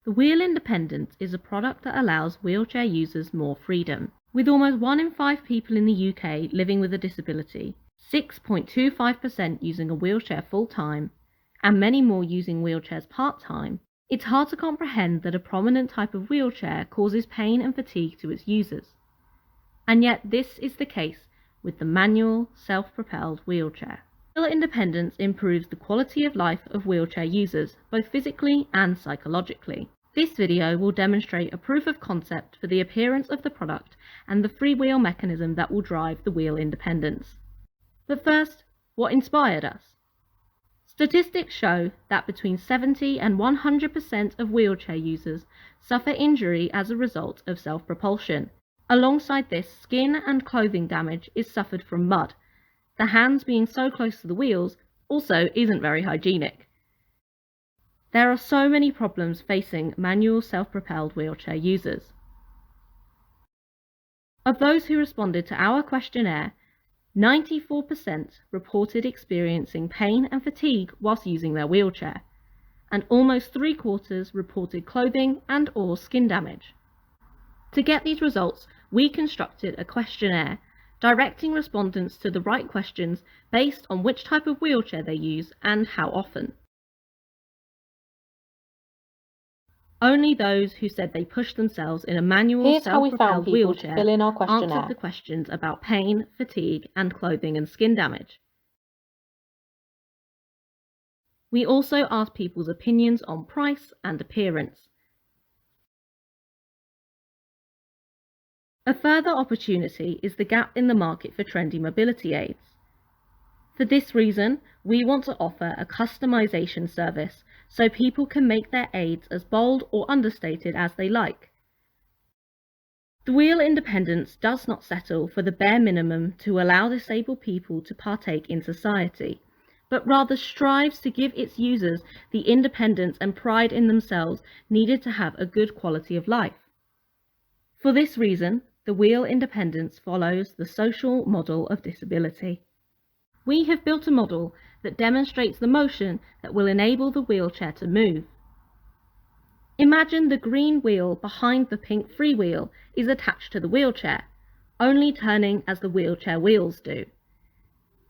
The wheel independence is a product that allows wheelchair users more freedom. With almost 1 in 5 people in the UK living with a disability, 6.25% using a wheelchair full-time, and many more using wheelchairs part-time, it's hard to comprehend that a prominent type of wheelchair causes pain and fatigue to its users. And yet this is the case with the manual, self-propelled wheelchair. Wheel independence improves the quality of life of wheelchair users, both physically and psychologically. This video will demonstrate a proof of concept for the appearance of the product and the freewheel mechanism that will drive the wheel independence. But first, what inspired us? Statistics show that between 70 and 100% of wheelchair users suffer injury as a result of self-propulsion. Alongside this, skin and clothing damage is suffered from mud. The hands being so close to the wheels also isn't very hygienic. There are so many problems facing manual self-propelled wheelchair users. Of those who responded to our questionnaire, 94% reported experiencing pain and fatigue whilst using their wheelchair, and almost 3/4 reported clothing and/or skin damage. To get these results, we constructed a questionnaire directing respondents to the right questions based on which type of wheelchair they use and how often. Only those who said they pushed themselves in a manual self-propelled wheelchair answered the questions about pain, fatigue, and clothing and skin damage. We also asked people's opinions on price and appearance. A further opportunity is the gap in the market for trendy mobility aids. For this reason, we want to offer a customization service so people can make their aids as bold or understated as they like. The wheel independence does not settle for the bare minimum to allow disabled people to partake in society, but rather strives to give its users the independence and pride in themselves needed to have a good quality of life. For this reason, the wheel independence follows the social model of disability. We have built a model that demonstrates the motion that will enable the wheelchair to move. Imagine the green wheel behind the pink freewheel is attached to the wheelchair, only turning as the wheelchair wheels do.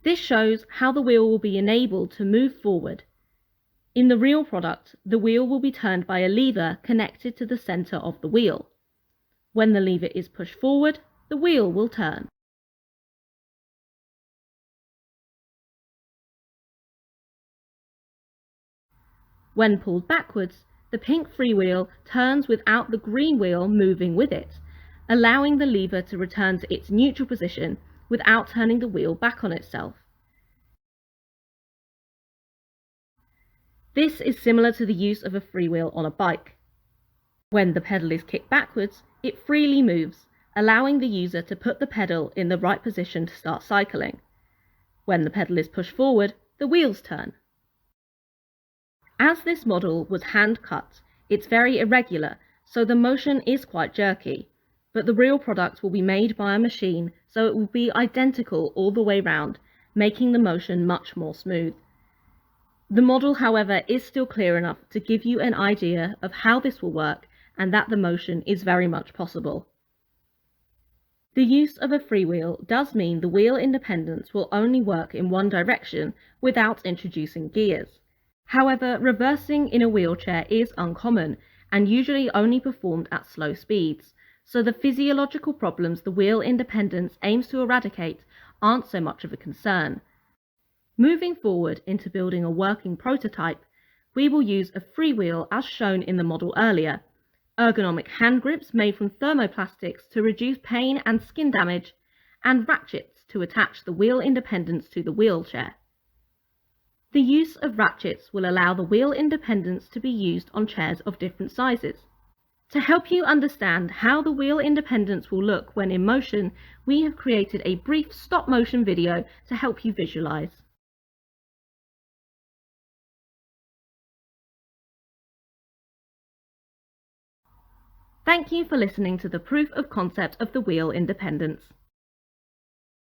This shows how the wheel will be enabled to move forward. In the real product, the wheel will be turned by a lever connected to the center of the wheel. When the lever is pushed forward, the wheel will turn. When pulled backwards, the pink freewheel turns without the green wheel moving with it, allowing the lever to return to its neutral position without turning the wheel back on itself. This is similar to the use of a freewheel on a bike. When the pedal is kicked backwards, it freely moves, allowing the user to put the pedal in the right position to start cycling. When the pedal is pushed forward, the wheels turn. As this model was hand cut, it's very irregular, so the motion is quite jerky, but the real product will be made by a machine, so it will be identical all the way round, making the motion much more smooth. The model, however, is still clear enough to give you an idea of how this will work and that the motion is very much possible. The use of a freewheel does mean the wheel independence will only work in one direction without introducing gears. However, reversing in a wheelchair is uncommon and usually only performed at slow speeds, so the physiological problems the wheel independence aims to eradicate aren't so much of a concern. Moving forward into building a working prototype, we will use a freewheel as shown in the model earlier, ergonomic hand grips made from thermoplastics to reduce pain and skin damage, and ratchets to attach the wheel independence to the wheelchair. The use of ratchets will allow the wheel independence to be used on chairs of different sizes. To help you understand how the wheel independence will look when in motion, we have created a brief stop-motion video to help you visualize. Thank you for listening to the proof of concept of the wheel independence.